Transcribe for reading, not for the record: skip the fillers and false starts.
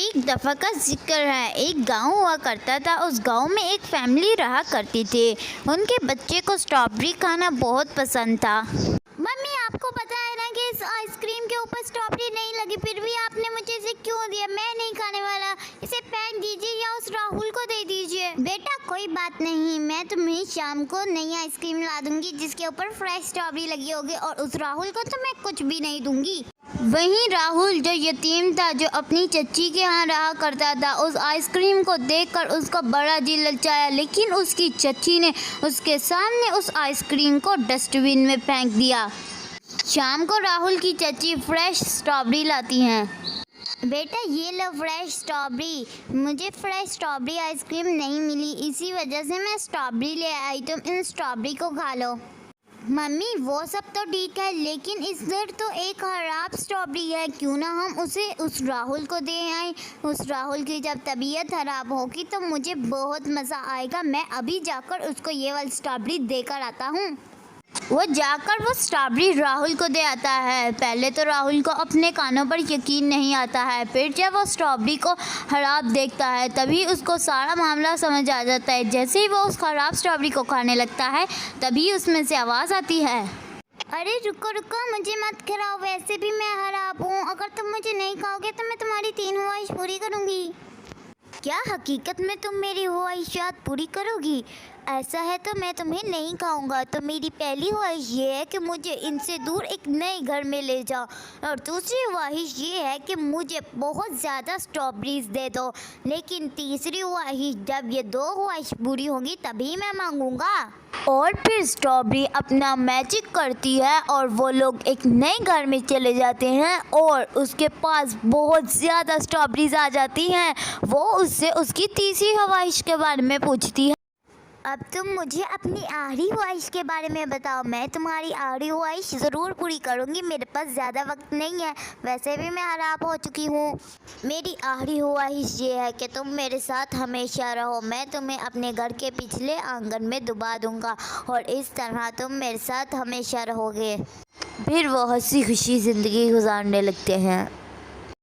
एक दफ़ा का ज़िक्र है। एक गांव हुआ करता था। उस गांव में एक फैमिली रहा करती थी। उनके बच्चे को स्ट्रॉबेरी खाना बहुत पसंद था। मम्मी, आपको पता है ना कि इस आइसक्रीम के ऊपर स्ट्रॉबेरी नहीं लगी, फिर भी आपने मुझे इसे क्यों दिया? मैं नहीं खाने वाला। इसे फेंक दीजिए या उस राहुल को दे दीजिए। बेटा, कोई बात नहीं, मैं तुम्हें शाम को नई आइसक्रीम ला दूंगी जिसके ऊपर फ्रेश स्ट्रॉबेरी लगी होगी, और उस राहुल को तो मैं कुछ भी नहीं दूंगी। वहीं राहुल जो यतीम था, जो अपनी चच्ची के यहाँ रहा करता था, उस आइसक्रीम को देखकर उसका बड़ा जी ललचाया, लेकिन उसकी चच्ची ने उसके सामने उस आइसक्रीम को डस्टबिन में फेंक दिया। शाम को राहुल की चच्ची फ्रेश स्ट्रॉबेरी लाती हैं। बेटा, ये लो फ्रेश स्ट्रॉबेरी। मुझे फ्रेश स्ट्रॉबेरी आइसक्रीम नहीं मिली, इसी वजह से मैं स्ट्रॉबेरी ले आई, तुम इन स्ट्रॉबेरी को खा लो। मम्मी, वो सब तो ठीक है, लेकिन इधर तो एक खराब स्ट्रॉबेरी है। क्यों ना हम उसे उस राहुल को दे आए। उस राहुल की जब तबीयत खराब होगी तो मुझे बहुत मज़ा आएगा। मैं अभी जाकर उसको ये वाली स्ट्रॉबेरी देकर आता हूँ। वो जाकर वो स्ट्रॉबेरी राहुल को दे आता है। पहले तो राहुल को अपने कानों पर यकीन नहीं आता है, फिर जब वो स्ट्रॉबेरी को खराब देखता है तभी उसको सारा मामला समझ आ जाता है। जैसे ही वो उस खराब स्ट्रॉबेरी को खाने लगता है तभी उसमें से आवाज़ आती है, अरे रुको रुको, मुझे मत खिलाओ, वैसे भी मैं खराब हूँ। अगर तुम मुझे नहीं खाओगे तो मैं तुम्हारी 3 ख्वाहिश पूरी करूँगी। क्या हकीकत में तुम मेरी ख्वाहिशात पूरी करोगी? ऐसा है तो मैं तुम्हें नहीं खाऊंगा। तो मेरी पहली ख्वाहिश ये है कि मुझे इनसे दूर एक नए घर में ले जाओ, और दूसरी ख्वाहिश ये है कि मुझे बहुत ज़्यादा स्ट्रॉबेरीज दे दो। लेकिन तीसरी ख्वाहिश, जब ये 2 ख्वाहिश पूरी होंगी तभी मैं मांगूंगा। और फिर स्ट्रॉबेरी अपना मैजिक करती है और वो लोग एक नए घर में चले जाते हैं, और उसके पास बहुत ज़्यादा स्ट्रॉबेरीज आ जाती हैं। वो उससे उसकी तीसरी ख्वाहिश के बारे में पूछती है। अब तुम मुझे अपनी आखिरी ख्वाहिश के बारे में बताओ। मैं तुम्हारी आखिरी ख्वाहिश ज़रूर पूरी करूँगी। मेरे पास ज़्यादा वक्त नहीं है, वैसे भी मैं खराब हो चुकी हूँ। मेरी आखिरी ख्वाहिश ये है कि तुम मेरे साथ हमेशा रहो। मैं तुम्हें अपने घर के पिछले आंगन में दबा दूँगा, और इस तरह तुम मेरे साथ हमेशा रहोगे। फिर वो हंसी खुशी ज़िंदगी गुजारने लगते हैं।